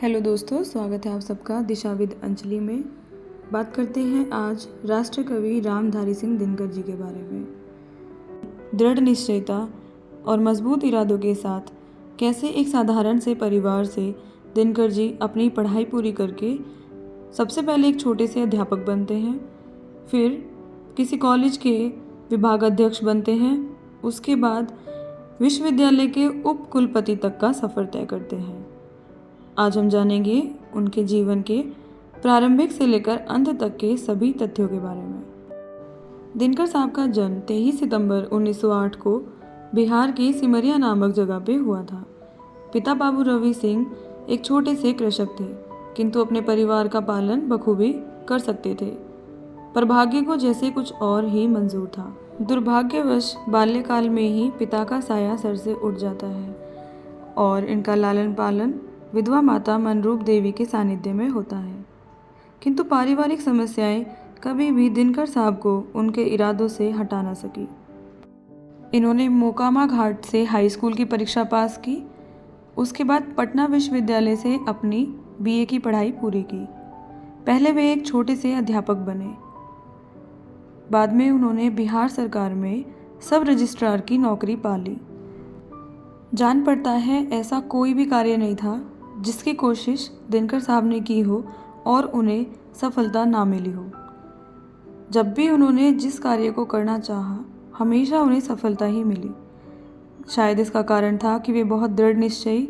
Hello दोस्तों, स्वागत है आप सबका दिशाविद अंजलि में। बात करते हैं आज राष्ट्र कवि रामधारी सिंह दिनकर जी के बारे में। दृढ़ निश्चयता और मजबूत इरादों के साथ कैसे एक साधारण से परिवार से दिनकर जी अपनी पढ़ाई पूरी करके सबसे पहले एक छोटे से अध्यापक बनते हैं, फिर किसी कॉलेज के विभागाध्यक्ष बनते हैं, उसके बाद विश्वविद्यालय के उप कुलपति तक का सफ़र तय करते हैं। आज हम जानेंगे उनके जीवन के प्रारंभिक से लेकर अंत तक के सभी तथ्यों के बारे में। दिनकर साहब का जन्म 23 सितंबर 1908 को बिहार की सिमरिया नामक जगह पे हुआ था। पिता बाबू रवि सिंह एक छोटे से कृषक थे, किंतु अपने परिवार का पालन बखूबी कर सकते थे, पर भाग्य को जैसे कुछ और ही मंजूर था। दुर्भाग्यवश बाल्यकाल में ही पिता का साया सर से उठ जाता है और इनका लालन पालन विधवा माता मनरूप देवी के सानिध्य में होता है। किंतु पारिवारिक समस्याएं कभी भी दिनकर साहब को उनके इरादों से हटा न सकी। इन्होंने मोकामा घाट से हाई स्कूल की परीक्षा पास की। उसके बाद पटना विश्वविद्यालय से अपनी बीए की पढ़ाई पूरी की। पहले वे एक छोटे से अध्यापक बने, बाद में उन्होंने बिहार सरकार में सब रजिस्ट्रार की नौकरी पा ली। जान पड़ता है ऐसा कोई भी कार्य नहीं था जिसकी कोशिश दिनकर साहब ने की हो और उन्हें सफलता ना मिली हो। जब भी उन्होंने जिस कार्य को करना चाहा, हमेशा उन्हें सफलता ही मिली। शायद इसका कारण था कि वे बहुत दृढ़ निश्चयी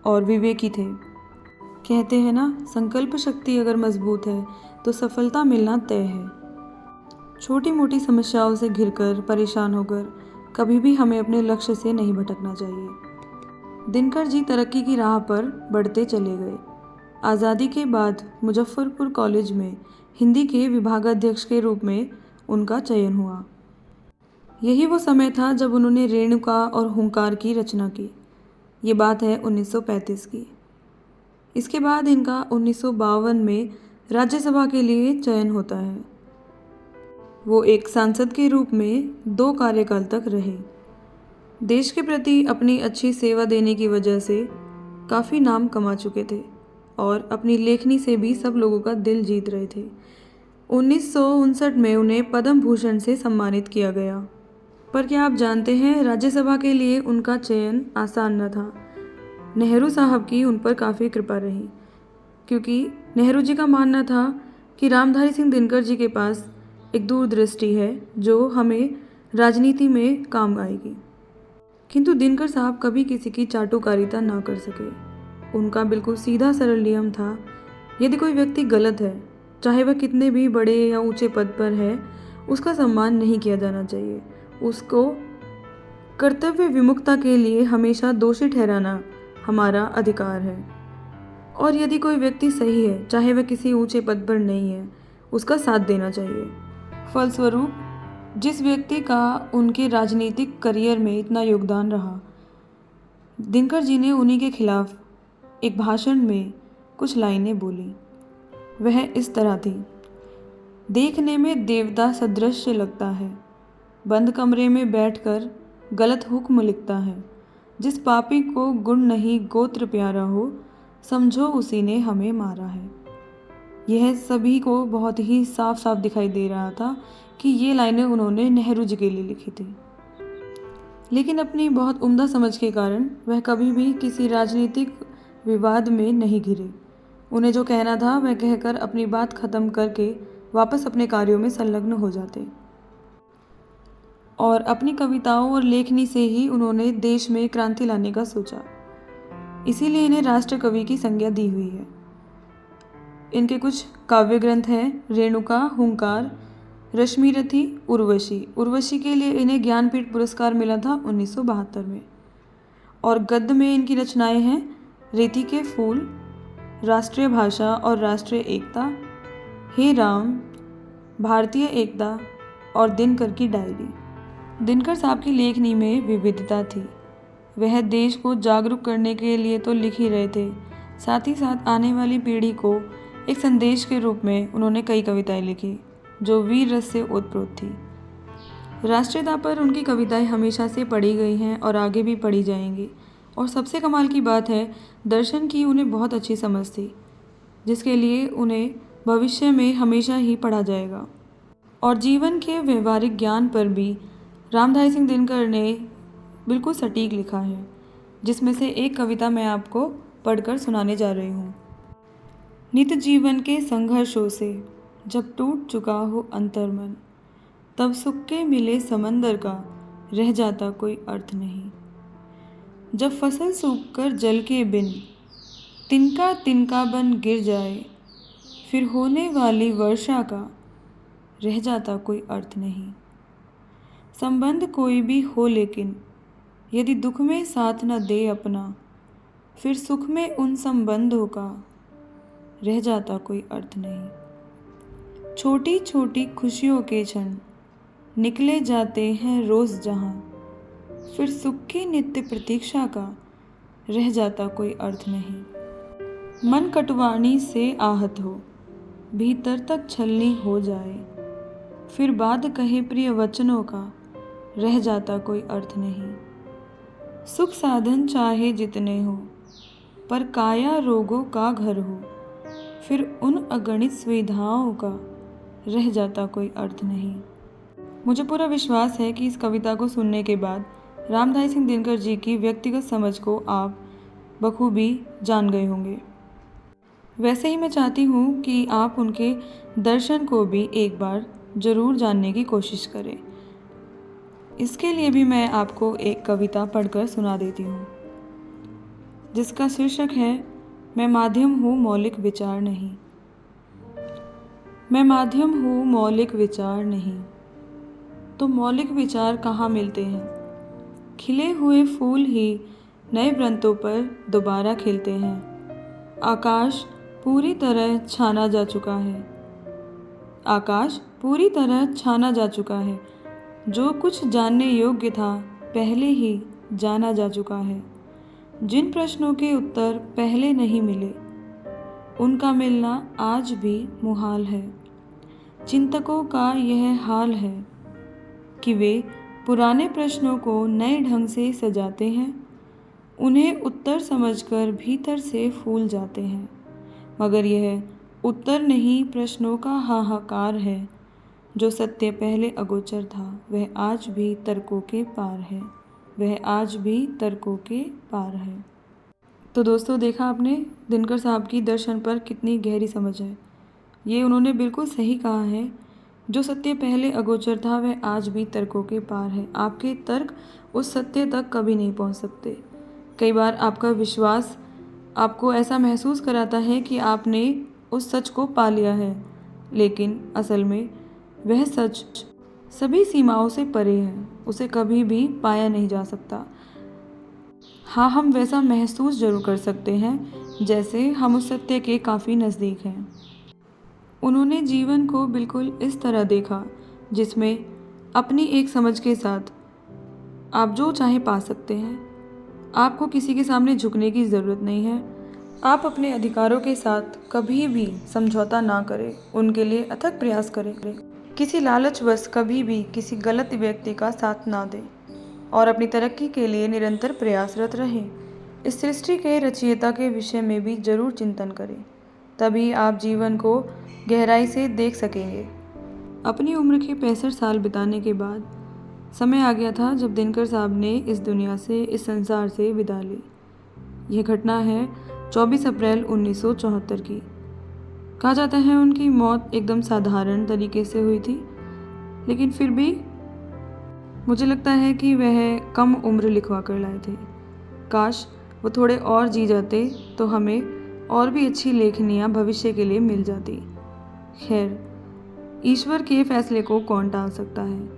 और विवेकी थे। कहते हैं ना, संकल्प शक्ति अगर मजबूत है तो सफलता मिलना तय है। छोटी मोटी समस्याओं से घिरकर परेशान होकर कभी भी हमें अपने लक्ष्य से नहीं भटकना चाहिए। दिनकर जी तरक्की की राह पर बढ़ते चले गए। आज़ादी के बाद मुजफ्फरपुर कॉलेज में हिंदी के विभागाध्यक्ष के रूप में उनका चयन हुआ। यही वो समय था जब उन्होंने रेणुका और हुंकार की रचना की। ये बात है 1935 की। इसके बाद इनका 1952 में राज्यसभा के लिए चयन होता है। वो एक सांसद के रूप में 2 कार्यकाल तक रहे। देश के प्रति अपनी अच्छी सेवा देने की वजह से काफ़ी नाम कमा चुके थे और अपनी लेखनी से भी सब लोगों का दिल जीत रहे थे। 1959 में उन्हें पद्म भूषण से सम्मानित किया गया। पर क्या आप जानते हैं, राज्यसभा के लिए उनका चयन आसान न था। नेहरू साहब की उन पर काफ़ी कृपा रही, क्योंकि नेहरू जी का मानना था कि रामधारी सिंह दिनकर जी के पास एक दूरदृष्टि है जो हमें राजनीति में काम आएगी। किंतु दिनकर साहब कभी किसी की चाटुकारिता ना कर सके। उनका बिल्कुल सीधा सरल नियम था, यदि कोई व्यक्ति गलत है, चाहे वह कितने भी बड़े या ऊंचे पद पर है, उसका सम्मान नहीं किया जाना चाहिए। उसको कर्तव्य विमुखता के लिए हमेशा दोषी ठहराना हमारा अधिकार है। और यदि कोई व्यक्ति सही है, चाहे वह किसी ऊंचे पद पर नहीं है, उसका साथ देना चाहिए। फलस्वरूप जिस व्यक्ति का उनके राजनीतिक करियर में इतना योगदान रहा, दिनकर जी ने उन्हीं के खिलाफ एक भाषण में कुछ लाइनें बोली। वह इस तरह थी: देखने में देवता सदृश लगता है, बंद कमरे में बैठकर गलत हुक्म लिखता है। जिस पापी को गुण नहीं गोत्र प्यारा हो, समझो उसी ने हमें मारा है। यह सभी को बहुत ही साफ साफ दिखाई दे रहा था कि ये लाइनें उन्होंने नेहरू जी के लिए लिखी थी। लेकिन अपनी बहुत उम्दा समझ के कारण वह कभी भी किसी राजनीतिक विवाद में नहीं घिरे। उन्हें जो कहना था वह कहकर अपनी बात ख़त्म करके वापस अपने कार्यों में संलग्न हो जाते। और अपनी कविताओं और लेखनी से ही उन्होंने देश में क्रांति लाने का सोचा। इसीलिए इन्हें राष्ट्र कवि की संज्ञा दी हुई है। इनके कुछ काव्य ग्रंथ हैं: रेणुका, हुंकार, रश्मिरथी, उर्वशी। उर्वशी के लिए इन्हें ज्ञानपीठ पुरस्कार मिला था 1972 में। और गद्य में इनकी रचनाएं हैं: रेती के फूल, राष्ट्रीय भाषा और राष्ट्रीय एकता, हे राम, भारतीय एकता और दिनकर की डायरी। दिनकर साहब की लेखनी में विविधता थी। वह देश को जागरूक करने के लिए तो लिख ही रहे थे, साथ ही साथ आने वाली पीढ़ी को एक संदेश के रूप में उन्होंने कई कविताएं लिखी जो वीर रस से ओतप्रोत थी। राष्ट्रीयता पर उनकी कविताएं हमेशा से पढ़ी गई हैं और आगे भी पढ़ी जाएंगी और सबसे कमाल की बात है, दर्शन की उन्हें बहुत अच्छी समझ थी, जिसके लिए उन्हें भविष्य में हमेशा ही पढ़ा जाएगा। और जीवन के व्यवहारिक ज्ञान पर भी रामधारी सिंह दिनकर ने बिल्कुल सटीक लिखा है, जिसमें से एक कविता मैं आपको पढ़कर सुनाने जा रही हूँ। नित जीवन के संघर्षों से जब टूट चुका हो अंतर्मन, तब सुख के मिले समंदर का रह जाता कोई अर्थ नहीं। जब फसल सूखकर जल के बिन तिनका तिनका बन गिर जाए, फिर होने वाली वर्षा का रह जाता कोई अर्थ नहीं। संबंध कोई भी हो लेकिन यदि दुख में साथ न दे अपना, फिर सुख में उन संबंधों का रह जाता कोई अर्थ नहीं। छोटी छोटी खुशियों के क्षण निकले जाते हैं रोज़ जहाँ, फिर सुख की नित्य प्रतीक्षा का रह जाता कोई अर्थ नहीं। मन कटवाणी से आहत हो, भीतर तक छलनी हो जाए, फिर बाद कहे प्रिय वचनों का रह जाता कोई अर्थ नहीं। सुख साधन चाहे जितने हो, पर काया रोगों का घर हो, फिर उन अगणित सुविधाओं का रह जाता कोई अर्थ नहीं। मुझे पूरा विश्वास है कि इस कविता को सुनने के बाद रामधारी सिंह दिनकर जी की व्यक्तिगत समझ को आप बखूबी जान गए होंगे। वैसे ही मैं चाहती हूँ कि आप उनके दर्शन को भी एक बार ज़रूर जानने की कोशिश करें। इसके लिए भी मैं आपको एक कविता पढ़कर सुना देती हूँ, जिसका शीर्षक है मैं माध्यम हूँ मौलिक विचार नहीं। मैं माध्यम हूँ मौलिक विचार नहीं, तो मौलिक विचार कहाँ मिलते हैं। खिले हुए फूल ही नए वृंतों पर दोबारा खिलते हैं। आकाश पूरी तरह छाना जा चुका है। आकाश पूरी तरह छाना जा चुका है। जो कुछ जानने योग्य था पहले ही जाना जा चुका है। जिन प्रश्नों के उत्तर पहले नहीं मिले, उनका मिलना आज भी मुहाल है। चिंतकों का यह हाल है कि वे पुराने प्रश्नों को नए ढंग से सजाते हैं। उन्हें उत्तर समझकर भीतर से फूल जाते हैं, मगर यह उत्तर नहीं प्रश्नों का हाहाकार है। जो सत्य पहले अगोचर था वह आज भी तर्कों के पार है। वह आज भी तर्कों के पार है। तो दोस्तों, देखा आपने दिनकर साहब की दर्शन पर कितनी गहरी समझ है। ये उन्होंने बिल्कुल सही कहा है। जो सत्य पहले अगोचर था वह आज भी तर्कों के पार है। आपके तर्क उस सत्य तक कभी नहीं पहुंच सकते। कई बार आपका विश्वास आपको ऐसा महसूस कराता है कि आपने उस सच को पा लिया है, लेकिन असल में वह सच सभी सीमाओं से परे है। उसे कभी भी पाया नहीं जा सकता। हाँ, हम वैसा महसूस जरूर कर सकते हैं जैसे हम उस सत्य के काफ़ी नज़दीक हैं। उन्होंने जीवन को बिल्कुल इस तरह देखा जिसमें अपनी एक समझ के साथ आप जो चाहे पा सकते हैं। आपको किसी के सामने झुकने की ज़रूरत नहीं है। आप अपने अधिकारों के साथ कभी भी समझौता ना करें, उनके लिए अथक प्रयास करें। किसी लालचवश कभी भी किसी गलत व्यक्ति का साथ ना दें और अपनी तरक्की के लिए निरंतर प्रयासरत रहें। इस सृष्टि के रचयिता के विषय में भी जरूर चिंतन करें, तभी आप जीवन को गहराई से देख सकेंगे। अपनी उम्र के 65 साल बिताने के बाद समय आ गया था जब दिनकर साहब ने इस दुनिया से, इस संसार से विदा ली। यह घटना है 24 अप्रैल 1974 की। कहा जाता है उनकी मौत एकदम साधारण तरीके से हुई थी, लेकिन फिर भी मुझे लगता है कि वह कम उम्र लिखवा कर लाए थे। काश वो थोड़े और जी जाते तो हमें और भी अच्छी लेखनियाँ भविष्य के लिए मिल जाती। खैर, ईश्वर के फैसले को कौन टाल सकता है।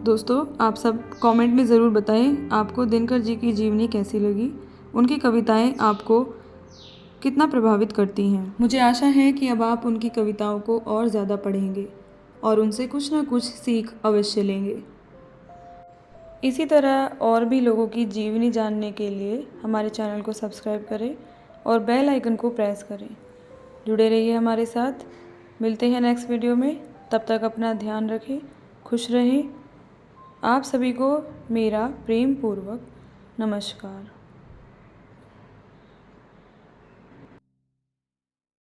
दोस्तों, आप सब कमेंट में ज़रूर बताएं आपको दिनकर जी की जीवनी कैसी लगी, उनकी कविताएं आपको कितना प्रभावित करती हैं। मुझे आशा है कि अब आप उनकी कविताओं को और ज़्यादा पढ़ेंगे और उनसे कुछ ना कुछ सीख अवश्य लेंगे। इसी तरह और भी लोगों की जीवनी जानने के लिए हमारे चैनल को सब्सक्राइब करें और बेल आइकन को प्रेस करें। जुड़े रहिए हमारे साथ। मिलते हैं नेक्स्ट वीडियो में। तब तक अपना ध्यान रखें, खुश रहें। आप सभी को मेरा प्रेम पूर्वक नमस्कार।